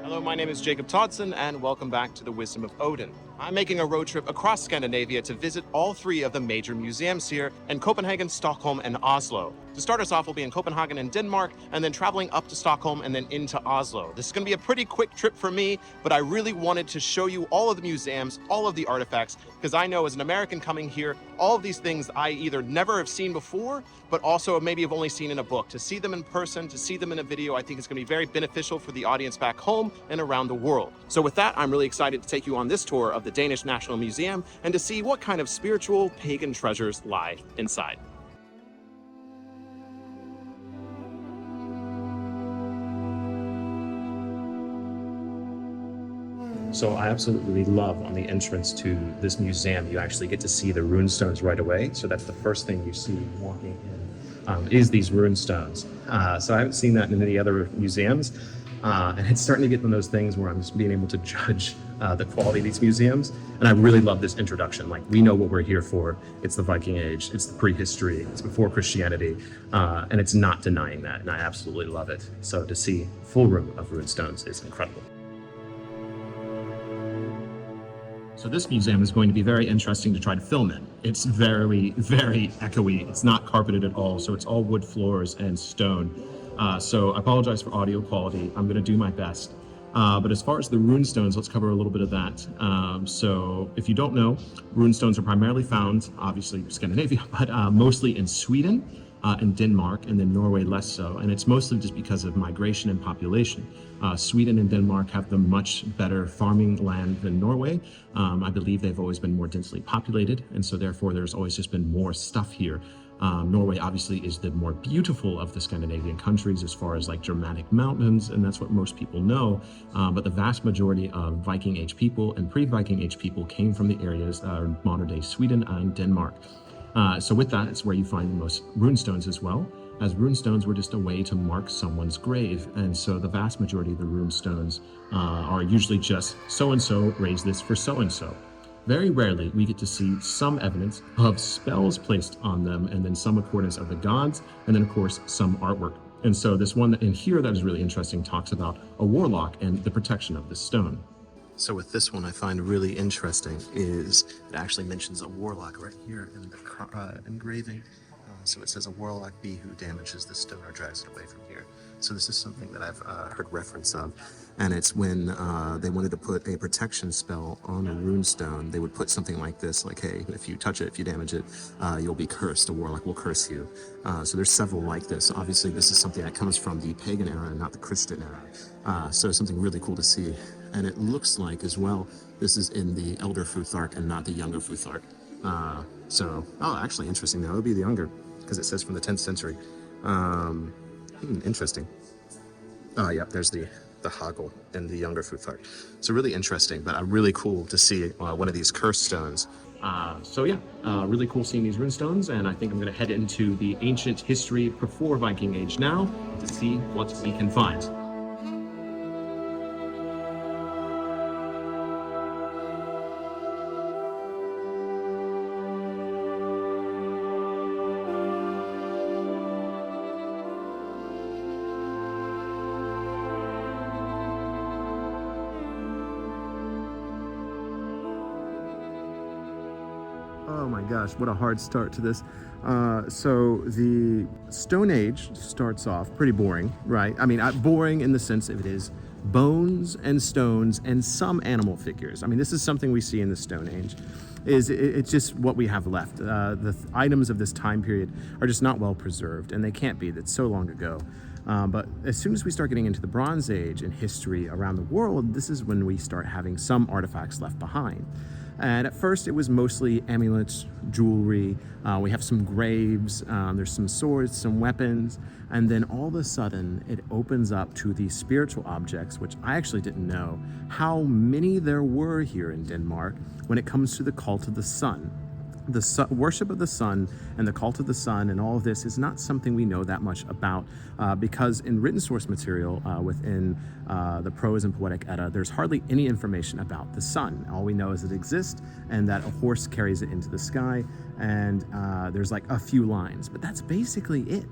Hello, my name is Jacob Todson, and welcome back to the Wisdom of Odin. I'm making a road trip across Scandinavia to visit all three of the major museums here in Copenhagen, Stockholm, and Oslo. To start us off, we'll be in Copenhagen and Denmark, and then traveling up to Stockholm and then into Oslo. This is going to be a pretty quick trip for me, but I really wanted to show you all of the museums, all of the artifacts, because I know as an American coming here, all of these things I either never have seen before, but also maybe have only seen in a book. To see them in person, to see them in a video, I think it's going to be very beneficial for the audience back home and around the world. So with that, I'm really excited to take you on this tour of the Danish National Museum and to see what kind of spiritual pagan treasures lie inside. So I absolutely love on the entrance to this museum, you actually get to see the runestones right away. So that's the first thing you see walking in, is these runestones. So I haven't seen that in any other museums. And it's starting to get one of those things where I'm just being able to judge the quality of these museums. And I really love this introduction. Like, we know what we're here for. It's the Viking Age, it's the prehistory, it's before Christianity, and it's not denying that. And I absolutely love it. So to see a full room of runestones is incredible. So this museum is going to be very interesting to try to film in. It's very, very echoey. It's not carpeted at all, so it's all wood floors and stone. So I apologize for audio quality. I'm going to do my best. But as far as the runestones, let's cover a little bit of that. So if you don't know, runestones are primarily found, obviously Scandinavia, but mostly in Sweden, in Denmark, and then Norway less so. And it's mostly just because of migration and population. Sweden and Denmark have the much better farming land than Norway. I believe they've always been more densely populated, and so therefore there's always just been more stuff here. Norway obviously is the more beautiful of the Scandinavian countries as far as like Germanic mountains, and that's what most people know. But the vast majority of Viking Age people and pre-Viking Age people came from the areas modern day Sweden and Denmark. So with that, it's where you find the most runestones as well, as runestones were just a way to mark someone's grave. And so the vast majority of the runestones are usually just so-and-so raised this for so-and-so. Very rarely we get to see some evidence of spells placed on them, and then some accordance of the gods, and then of course some artwork. And so this one in here that is really interesting talks about a warlock and the protection of this stone. So with this one I find really interesting is it actually mentions a warlock right here in the engraving. So it says a warlock be who damages the stone or drags it away from here. So this is something that I've heard reference of, and it's when they wanted to put a protection spell on a runestone, they would put something like this, like, hey, if you touch it, if you damage it, you'll be cursed, a warlock will curse you. So there's several like this. Obviously this is something that comes from the pagan era and not the Christian era. So something really cool to see. And it looks like as well, this is in the elder Futhark and not the younger Futhark. Actually interesting now, it would be the younger, because it says from the 10th century. Interesting. Yeah, there's the Hagel and the younger Futhark. So really interesting, but really cool to see one of these curse stones. Really cool seeing these runestones, and I think I'm going to head into the ancient history before Viking Age now to see what we can find. Oh my gosh, what a hard start to this. So the Stone Age starts off pretty boring, right? I mean, boring in the sense of it is bones and stones and some animal figures. I mean, this is something we see in the Stone Age. It's just what we have left. The items of this time period are just not well preserved, and they can't be. That's so long ago. But as soon as we start getting into the Bronze Age and history around the world, this is when we start having some artifacts left behind. And at first it was mostly amulets, jewelry, we have some graves, there's some swords, some weapons, and then all of a sudden it opens up to these spiritual objects, which I actually didn't know how many there were here in Denmark when it comes to the cult of the sun. The worship of the sun and the cult of the sun and all of this is not something we know that much about because in written source material within the Prose and Poetic Edda, there's hardly any information about the sun. All we know is it exists and that a horse carries it into the sky, and there's like a few lines, but that's basically it.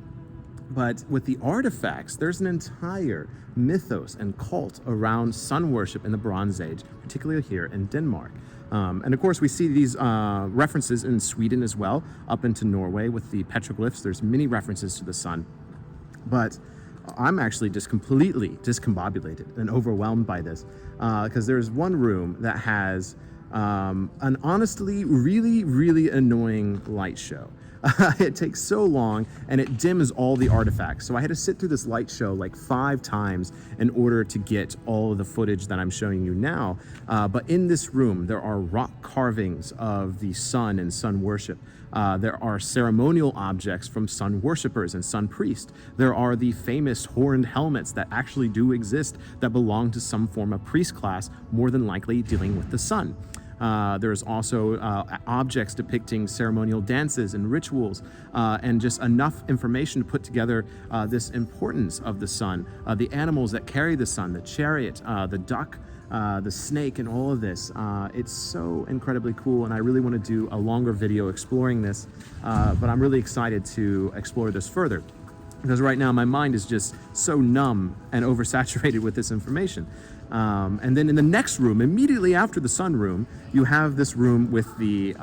But with the artifacts, there's an entire mythos and cult around sun worship in the Bronze Age, particularly here in Denmark. And of course, we see these references in Sweden as well, up into Norway with the petroglyphs. There's many references to the sun. But I'm actually just completely discombobulated and overwhelmed by this, because there's one room that has an honestly really annoying light show. It takes so long and it dims all the artifacts. So I had to sit through this light show like 5 times in order to get all of the footage that I'm showing you now. But in this room, there are rock carvings of the sun and sun worship. There are ceremonial objects from sun worshippers and sun priests. There are the famous horned helmets that actually do exist that belong to some form of priest class, more than likely dealing with the sun. There's also objects depicting ceremonial dances and rituals, and just enough information to put together this importance of the sun, the animals that carry the sun, the chariot, the duck, the snake, and all of this. It's so incredibly cool, and I really want to do a longer video exploring this, but I'm really excited to explore this further, because right now my mind is just so numb and oversaturated with this information. And then in the next room, immediately after the sun room, you have this room with the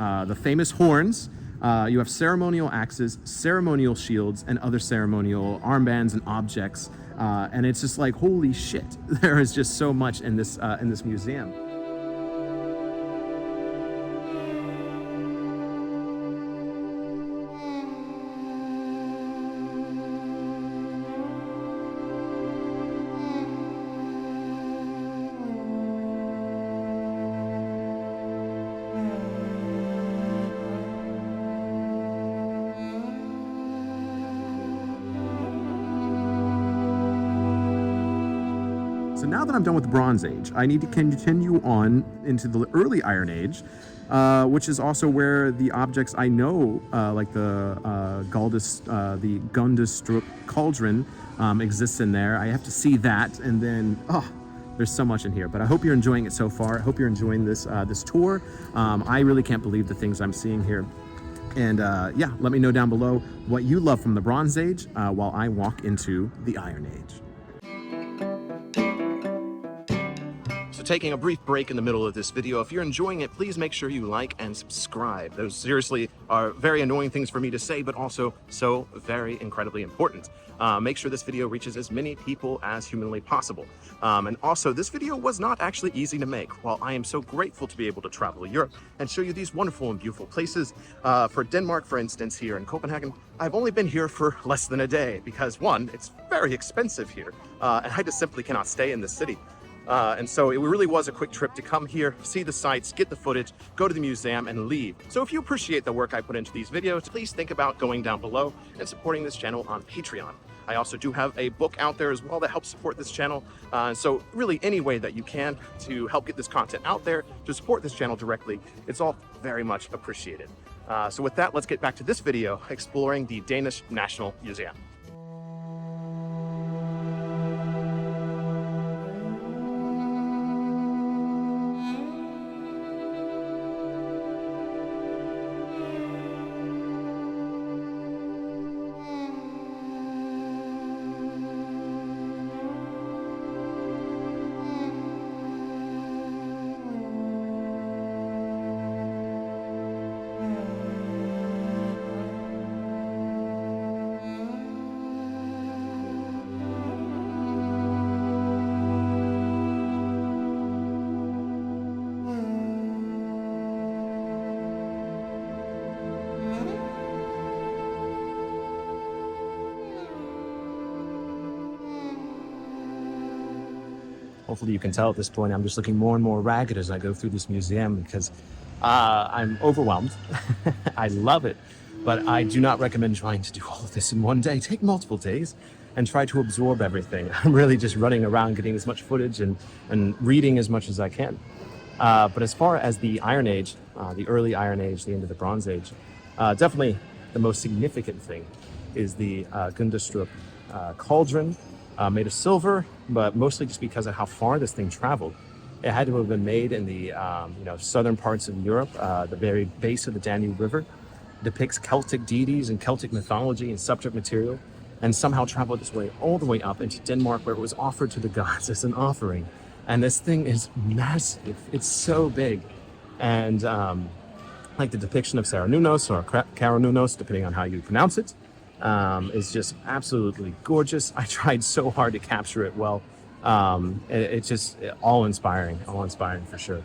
famous horns. You have ceremonial axes, ceremonial shields, and other ceremonial armbands and objects. And it's just like, holy shit, there is just so much in this museum. So now that I'm done with the Bronze Age, I need to continue on into the early Iron Age, which is also where the objects I know, like the Gundestrup cauldron, exists in there. I have to see that, and then there's so much in here. But I hope you're enjoying it so far. I hope you're enjoying this this tour. I really can't believe the things I'm seeing here. And yeah, let me know down below what you love from the Bronze Age while I walk into the Iron Age. So taking a brief break in the middle of this video, if you're enjoying it, please make sure you like and subscribe. Those seriously are very annoying things for me to say, but also so very incredibly important. Make sure this video reaches as many people as humanly possible. And also, this video was not actually easy to make. While I am so grateful to be able to travel Europe and show you these wonderful and beautiful places, for Denmark, for instance, here in Copenhagen, I've only been here for less than a day because, one, it's very expensive here, and I just simply cannot stay in this city. And so it really was a quick trip to come here, see the sights, get the footage, go to the museum, and leave. So if you appreciate the work I put into these videos, please think about going down below and supporting this channel on Patreon. I also do have a book out there as well that helps support this channel. So really any way that you can to help get this content out there, to support this channel directly, it's all very much appreciated. So with that, let's get back to this video exploring the Danish National Museum. Hopefully you can tell at this point I'm just looking more and more ragged as I go through this museum because I'm overwhelmed. I love it, but I do not recommend trying to do all of this in one day. Take multiple days and try to absorb everything. I'm really just running around getting as much footage and reading as much as I can. But as far as the Iron Age, the early Iron Age, the end of the Bronze Age, definitely the most significant thing is the Gundestrup cauldron, made of silver, but mostly just because of how far this thing traveled. It had to have been made in the southern parts of Europe, the very base of the Danube River. It depicts Celtic deities and Celtic mythology and subject material. and somehow traveled its way all the way up into Denmark, where it was offered to the gods as an offering. And this thing is massive. It's so big. And like the depiction of Saranunos or Karanunos, depending on how you pronounce it, is just absolutely gorgeous. I tried so hard to capture it well. It's just awe-inspiring for sure.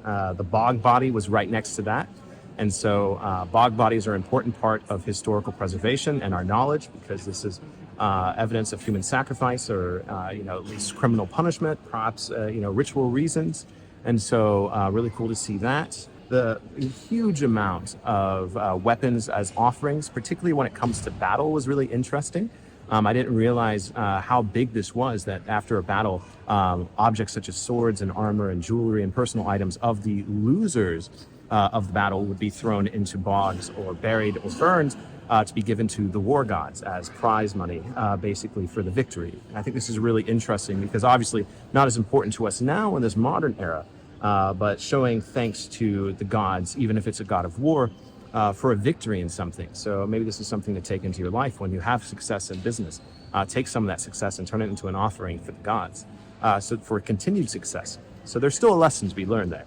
The bog body was right next to that. And so bog bodies are an important part of historical preservation and our knowledge, because this is evidence of human sacrifice or, at least criminal punishment, perhaps, ritual reasons. And so really cool to see that. The huge amount of weapons as offerings, particularly when it comes to battle, was really interesting. I didn't realize how big this was, that after a battle, objects such as swords and armor and jewelry and personal items of the losers of the battle would be thrown into bogs or buried or burned to be given to the war gods as prize money, basically for the victory. I think this is really interesting because obviously not as important to us now in this modern era, but showing thanks to the gods, even if it's a god of war, for a victory in something. So maybe this is something to take into your life when you have success in business. Take some of that success and turn it into an offering for the gods, so for continued success. So there's still a lesson to be learned there.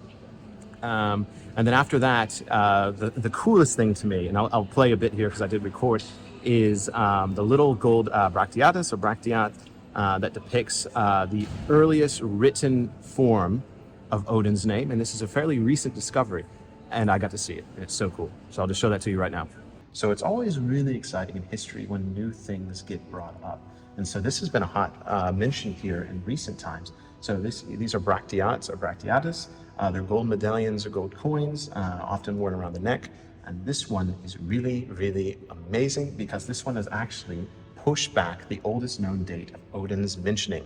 And then after that, the coolest thing to me, and I'll play a bit here because I did record, is the little gold bracteatus or bracteat that depicts the earliest written form of Odin's name. And this is a fairly recent discovery, and I got to see it. And it's so cool. So I'll just show that to you right now. So it's always really exciting in history when new things get brought up. And so this has been a hot mention here in recent times. So these are bracteats or bracteatus. They're gold medallions or gold coins, often worn around the neck. And this one is really, really amazing because this one is actually pushed back the oldest known date of Odin's mentioning.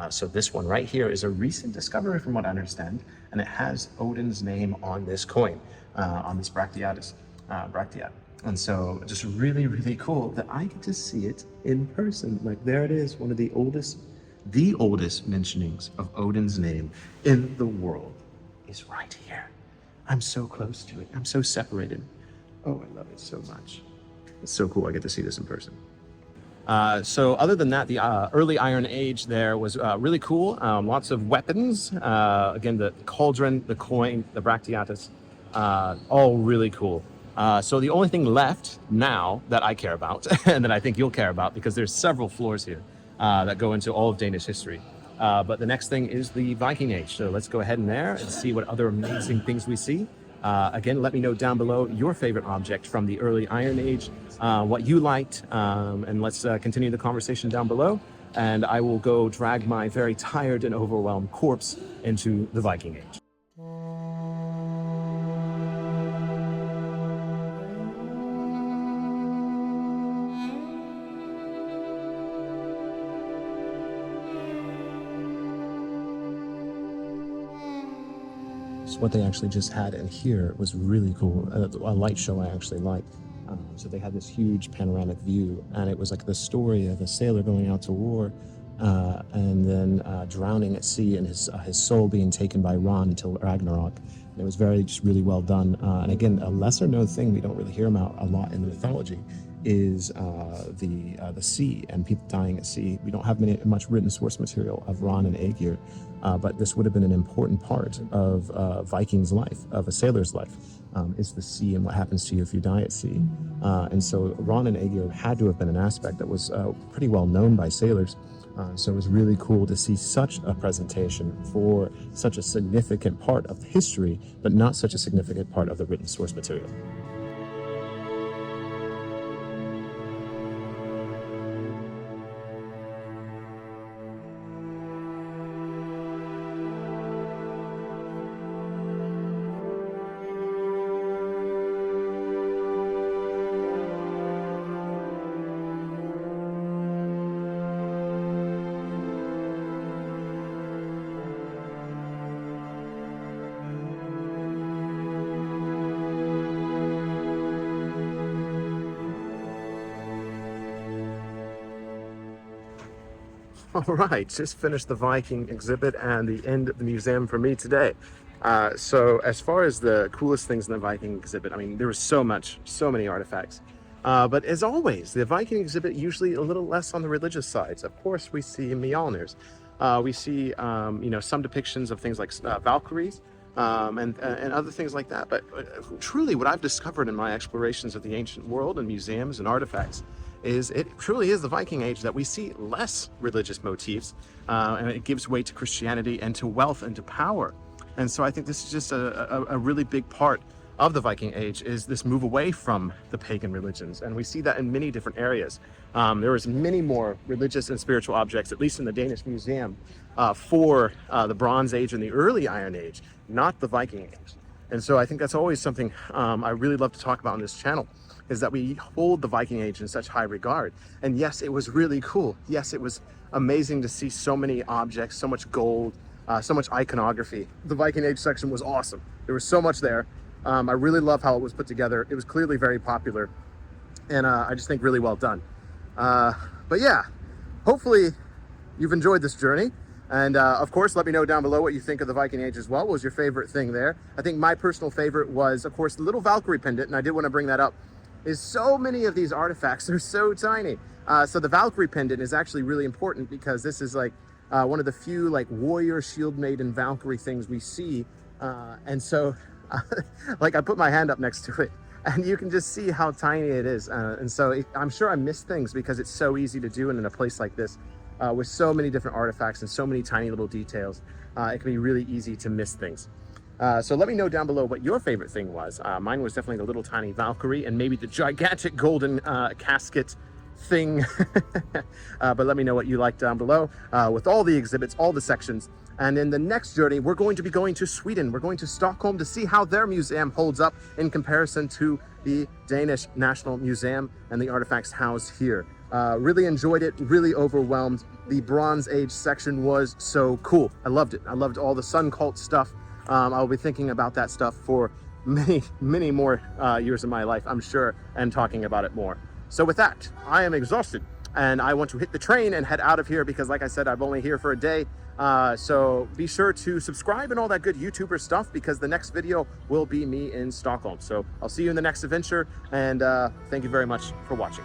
So this one right here is a recent discovery from what I understand, and it has Odin's name on this coin, on this bracteatus, bracteat. And so just really, really cool that I get to see it in person. Like there it is, one of the oldest mentionings of Odin's name in the world is right here. I'm so close to it. I'm so separated. Oh, I love it so much. It's so cool I get to see this in person. So other than that, the early Iron Age there was really cool. Lots of weapons. Again, the cauldron, the coin, the bracteatus, all really cool. So the only thing left now that I care about, and that I think you'll care about, because there's several floors here that go into all of Danish history. But the next thing is the Viking Age. So let's go ahead in there and see what other amazing things we see. Again, let me know down below your favorite object from the early Iron Age, what you liked, and let's continue the conversation down below. And I will go drag my very tired and overwhelmed corpse into the Viking Age. So what they actually just had in here was really cool. A light show I actually liked. So they had this huge panoramic view, and it was like the story of a sailor going out to war, and then drowning at sea, and his soul being taken by Ran until Ragnarok. And it was just really well done. And again, a lesser known thing we don't really hear about a lot in the mythology is the sea and people dying at sea. We don't have much written source material of Ran and Aegir, but this would have been an important part of a Viking's life, of a sailor's life, is the sea and what happens to you if you die at sea. And so Ran and Aegir had to have been an aspect that was pretty well known by sailors. So it was really cool to see such a presentation for such a significant part of history, but not such a significant part of the written source material. All right, just finished the Viking exhibit and the end of the museum for me today. So as far as the coolest things in the Viking exhibit, I mean, there was so many artifacts. But as always, the Viking exhibit usually a little less on the religious sides. Of course, we see Mjolnirs. We see, you know, some depictions of things like Valkyries and other things like that. But truly, what I've discovered in my explorations of the ancient world and museums and artifacts is it truly is the Viking Age that we see less religious motifs, and it gives way to Christianity and to wealth and to power. And so I think this is just a really big part of the Viking Age, is this move away from the pagan religions. And we see that in many different areas. There is many more religious and spiritual objects, at least in the Danish museum, for the Bronze Age and the early Iron Age, not the Viking Age. And so I think that's always something I really love to talk about on this channel, is that we hold the Viking Age in such high regard. And yes, it was really cool. Yes, it was amazing to see so many objects, so much gold, so much iconography. The Viking Age section was awesome. There was so much there. I really love how it was put together. It was clearly very popular, and I just think really well done. But yeah, hopefully you've enjoyed this journey. And of course, let me know down below what you think of the Viking Age as well. What was your favorite thing there? I think my personal favorite was, of course, the little Valkyrie pendant, and I did want to bring that up, is so many of these artifacts are so tiny. So the Valkyrie pendant is actually really important, because this is like one of the few like warrior shield maiden Valkyrie things we see. And so like I put my hand up next to it, and you can just see how tiny it is. And so I'm sure I missed things because it's so easy to do, and in a place like this, with so many different artifacts and so many tiny little details, it can be really easy to miss things. So let me know down below what your favorite thing was. Mine was definitely the little tiny Valkyrie, and maybe the gigantic golden casket thing. But let me know what you like down below, with all the exhibits, all the sections. And in the next journey, we're going to be going to Sweden. We're going to Stockholm to see how their museum holds up in comparison to the Danish National Museum and the artifacts housed here. Really enjoyed it, really overwhelmed. The Bronze Age section was so cool. I loved it. I loved all the sun cult stuff. I'll be thinking about that stuff for many more years of my life, I'm sure, and talking about it more. So with that, I am exhausted, and I want to hit the train and head out of here, because like I said, I'm only here for a day. So be sure to subscribe and all that good YouTuber stuff, because the next video will be me in Stockholm. So I'll see you in the next adventure, and thank you very much for watching.